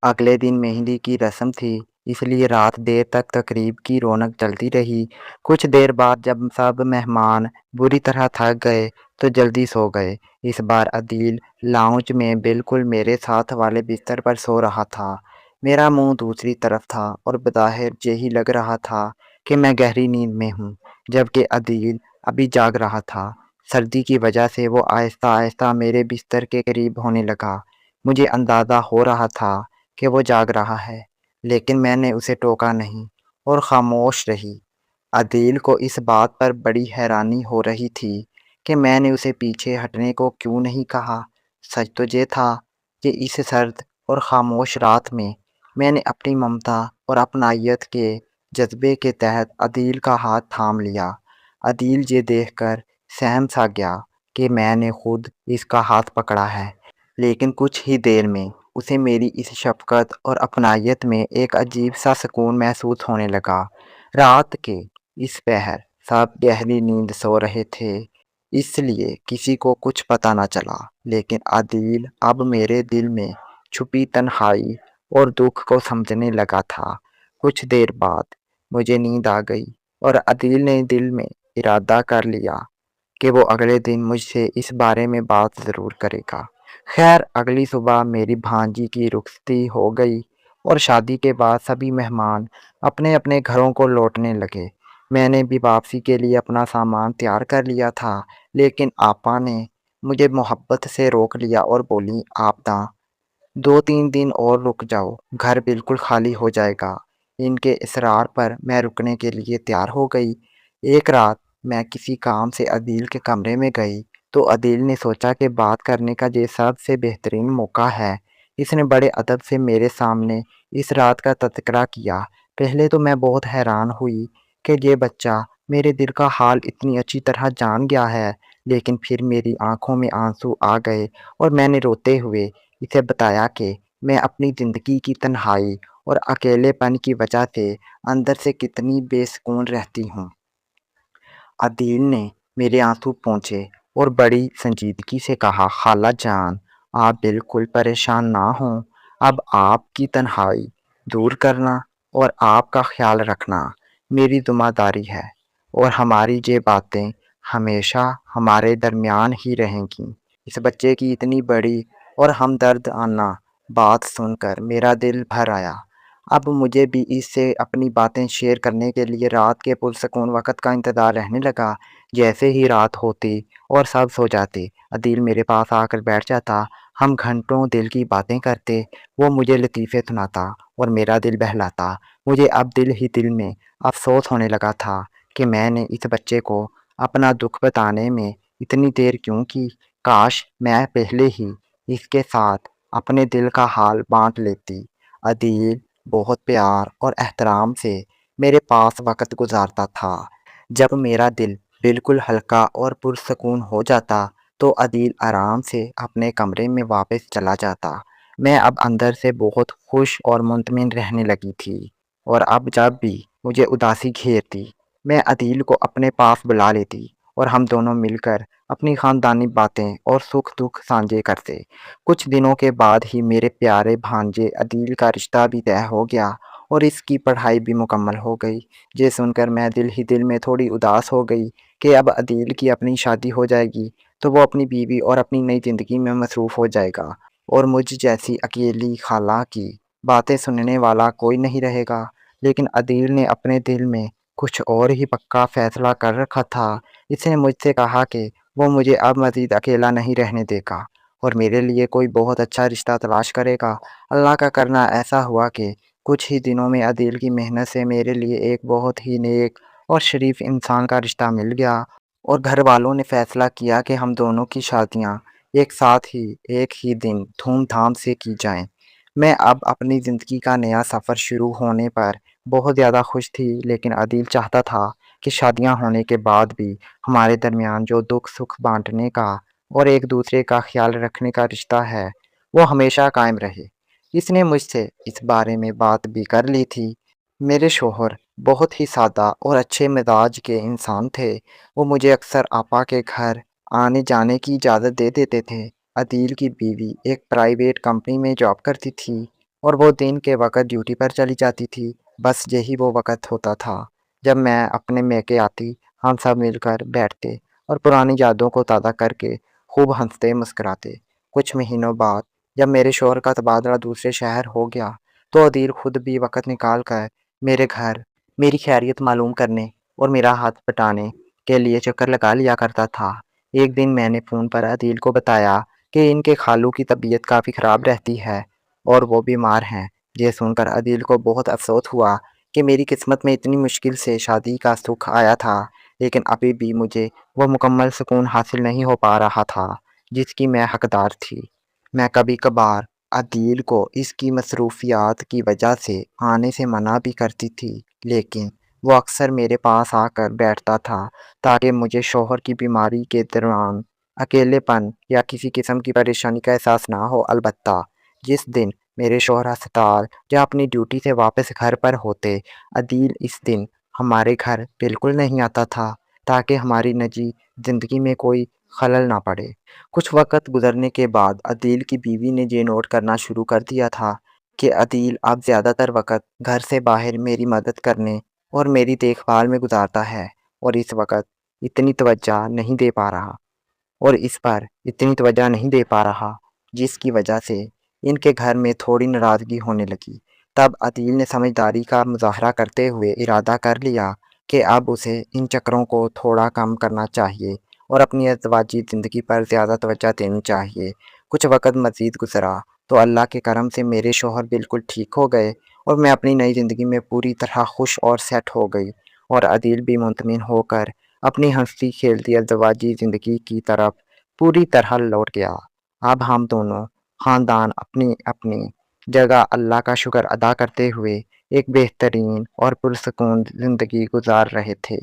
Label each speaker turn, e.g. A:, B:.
A: اگلے دن مہندی کی رسم تھی، اس لیے رات دیر تک تقریب کی رونق چلتی رہی۔ کچھ دیر بعد جب سب مہمان بری طرح تھک گئے تو جلدی سو گئے۔ اس بار عدیل لاؤنج میں بالکل میرے ساتھ والے بستر پر سو رہا تھا۔ میرا منہ دوسری طرف تھا اور بظاہر یہی لگ رہا تھا کہ میں گہری نیند میں ہوں، جبکہ عدیل ابھی جاگ رہا تھا۔ سردی کی وجہ سے وہ آہستہ آہستہ میرے بستر کے قریب ہونے لگا۔ مجھے اندازہ ہو رہا تھا کہ وہ جاگ رہا ہے، لیکن میں نے اسے ٹوکا نہیں اور خاموش رہی۔ عدیل کو اس بات پر بڑی حیرانی ہو رہی تھی کہ میں نے اسے پیچھے ہٹنے کو کیوں نہیں کہا۔ سچ تو یہ تھا کہ اس سرد اور خاموش رات میں نے اپنی ممتا اور اپنائیت کے جذبے کے تحت عدیل کا ہاتھ تھام لیا۔ عدیل یہ دیکھ کر سہم سا گیا کہ میں نے خود اس کا ہاتھ پکڑا ہے، لیکن کچھ ہی دیر میں اسے میری اس شفقت اور اپنائیت میں ایک عجیب سا سکون محسوس ہونے لگا۔ رات کے اس پہر سب گہری نیند سو رہے تھے، اس لیے کسی کو کچھ پتہ نہ چلا، لیکن عدیل اب میرے دل میں چھپی تنہائی اور دکھ کو سمجھنے لگا تھا۔ کچھ دیر بعد مجھے نیند آ گئی اور عدیل نے دل میں ارادہ کر لیا کہ وہ اگلے دن مجھ سے اس بارے میں بات ضرور کرے گا۔ خیر، اگلی صبح میری بھانجی کی رخصتی ہو گئی اور شادی کے بعد سبھی مہمان اپنے اپنے گھروں کو لوٹنے لگے۔ میں نے بھی واپسی کے لیے اپنا سامان تیار کر لیا تھا، لیکن آپا نے مجھے محبت سے روک لیا اور بولی، آپا، 2-3 دن اور رک جاؤ، گھر بالکل خالی ہو جائے گا۔ ان کے اصرار پر میں رکنے کے لیے تیار ہو گئی۔ ایک رات میں کسی کام سے عدیل کے کمرے میں گئی تو عدیل نے سوچا کہ بات کرنے کا یہ سب سے بہترین موقع ہے۔ اس نے بڑے ادب سے میرے سامنے اس رات کا تذکرہ کیا۔ پہلے تو میں بہت حیران ہوئی کہ یہ بچہ میرے دل کا حال اتنی اچھی طرح جان گیا ہے، لیکن پھر میری آنکھوں میں آنسو آ گئے اور میں نے روتے ہوئے اسے بتایا کہ میں اپنی زندگی کی تنہائی اور اکیلے پن کی وجہ سے اندر سے کتنی بے سکون رہتی ہوں۔ عدیل نے میرے آنسو پونچھے اور بڑی سنجیدگی سے کہا، خالہ جان، آپ بالکل پریشان نہ ہوں۔ اب آپ کی تنہائی دور کرنا اور آپ کا خیال رکھنا میری ذمہ داری ہے، اور ہماری یہ باتیں ہمیشہ ہمارے درمیان ہی رہیں گی۔ اس بچے کی اتنی بڑی اور ہمدردانہ بات سن کر میرا دل بھر آیا۔ اب مجھے بھی اس سے اپنی باتیں شیئر کرنے کے لیے رات کے پرسکون وقت کا انتظار رہنے لگا۔ جیسے ہی رات ہوتی اور سب سو جاتے، عدیل میرے پاس آ کر بیٹھ جاتا۔ ہم گھنٹوں دل کی باتیں کرتے، وہ مجھے لطیفے سناتا اور میرا دل بہلاتا۔ مجھے اب دل میں افسوس ہونے لگا تھا کہ میں نے اس بچے کو اپنا دکھ بتانے میں اتنی دیر کیوں کی۔ کاش میں پہلے ہی اس کے ساتھ اپنے دل کا حال بانٹ لیتی۔ عدیل بہت پیار اور احترام سے میرے پاس وقت گزارتا تھا۔ جب میرا دل بالکل ہلکا اور پرسکون ہو جاتا تو عدیل آرام سے اپنے کمرے میں واپس چلا جاتا۔ میں اب اندر سے بہت خوش اور مطمئن رہنے لگی تھی، اور اب جب بھی مجھے اداسی گھیرتی، میں عدیل کو اپنے پاس بلا لیتی اور ہم دونوں مل کر اپنی خاندانی باتیں اور سکھ دکھ سانجھے کرتے۔ کچھ دنوں کے بعد ہی میرے پیارے بھانجے عدیل کا رشتہ بھی طے ہو گیا اور اس کی پڑھائی بھی مکمل ہو گئی۔ یہ سن کر میں دل میں تھوڑی اداس ہو گئی کہ اب عدیل کی اپنی شادی ہو جائے گی تو وہ اپنی بیوی اور اپنی نئی زندگی میں مصروف ہو جائے گا، اور مجھ جیسی اکیلی خالہ کی باتیں سننے والا کوئی نہیں رہے گا۔ لیکن عدیل نے اپنے دل میں کچھ اور ہی پکا فیصلہ کر رکھا تھا۔ اس نے مجھ سے کہا کہ وہ مجھے اب مزید اکیلا نہیں رہنے دے گا اور میرے لیے کوئی بہت اچھا رشتہ تلاش کرے گا۔ اللہ کا کرنا ایسا ہوا کہ کچھ ہی دنوں میں عدیل کی محنت سے میرے لیے ایک بہت ہی نیک اور شریف انسان کا رشتہ مل گیا، اور گھر والوں نے فیصلہ کیا کہ ہم دونوں کی شادیاں ایک ساتھ ہی ایک ہی دن دھوم دھام سے کی جائیں۔ میں اب اپنی زندگی کا نیا سفر شروع ہونے پر بہت زیادہ خوش تھی، لیکن عدیل چاہتا تھا کہ شادیاں ہونے کے بعد بھی ہمارے درمیان جو دکھ سکھ بانٹنے کا اور ایک دوسرے کا خیال رکھنے کا رشتہ ہے وہ ہمیشہ قائم رہے۔ اس نے مجھ سے اس بارے میں بات بھی کر لی تھی۔ میرے شوہر بہت ہی سادہ اور اچھے مزاج کے انسان تھے۔ وہ مجھے اکثر آپا کے گھر آنے جانے کی اجازت دے دیتے تھے۔ عدیل کی بیوی ایک پرائیویٹ کمپنی میں جاب کرتی تھی، اور وہ دن کے وقت ڈیوٹی پر چلی جاتی تھی۔ بس یہی وہ وقت ہوتا تھا جب میں اپنے میکے آتی، ہم سب مل کر بیٹھتے اور پرانی یادوں کو تازہ کر کے خوب ہنستے مسکراتے۔ کچھ مہینوں بعد جب میرے شوہر کا تبادلہ دوسرے شہر ہو گیا تو عدیل خود بھی وقت نکال کر میرے گھر میری خیریت معلوم کرنے اور میرا ہاتھ پٹانے کے لیے چکر لگا لیا کرتا تھا۔ ایک دن میں نے فون پر عدیل کو بتایا کہ ان کے خالو کی طبیعت کافی خراب رہتی ہے اور وہ بیمار ہیں۔ یہ سن کر عدیل کو بہت افسوس ہوا کہ میری قسمت میں اتنی مشکل سے شادی کا سکھ آیا تھا، لیکن ابھی بھی مجھے وہ مکمل سکون حاصل نہیں ہو پا رہا تھا جس کی میں حقدار تھی۔ میں کبھی کبھار عدیل کو اس کی مصروفیات کی وجہ سے آنے سے منع بھی کرتی تھی، لیکن وہ اکثر میرے پاس آ کر بیٹھتا تھا تاکہ مجھے شوہر کی بیماری کے دوران اکیلے پن یا کسی قسم کی پریشانی کا احساس نہ ہو۔ البتہ جس دن میرے شوہر ہسپتال یا اپنی ڈیوٹی سے واپس گھر پر ہوتے، عدیل اس دن ہمارے گھر بالکل نہیں آتا تھا تاکہ ہماری نجی زندگی میں کوئی خلل نہ پڑے۔ کچھ وقت گزرنے کے بعد عدیل کی بیوی نے یہ نوٹ کرنا شروع کر دیا تھا کہ عدیل اب زیادہ تر وقت گھر سے باہر میری مدد کرنے اور میری دیکھ بھال میں گزارتا ہے اور اس وقت اتنی توجہ نہیں دے پا رہا جس کی وجہ سے ان کے گھر میں تھوڑی ناراضگی ہونے لگی۔ تب عدیل نے سمجھداری کا مظاہرہ کرتے ہوئے ارادہ کر لیا کہ اب اسے ان چکروں کو تھوڑا کم کرنا چاہیے اور اپنی ازدواجی زندگی پر زیادہ توجہ دینی چاہیے۔ کچھ وقت مزید گزرا تو اللہ کے کرم سے میرے شوہر بالکل ٹھیک ہو گئے اور میں اپنی نئی زندگی میں پوری طرح خوش اور سیٹ ہو گئی، اور عدیل بھی مطمئن ہو کر اپنی ہنستی کھیلتی ازدواجی زندگی کی طرف پوری طرح لوٹ گیا۔ اب ہم دونوں خاندان اپنی اپنی جگہ اللہ کا شکر ادا کرتے ہوئے ایک بہترین اور پرسکون زندگی گزار رہے تھے۔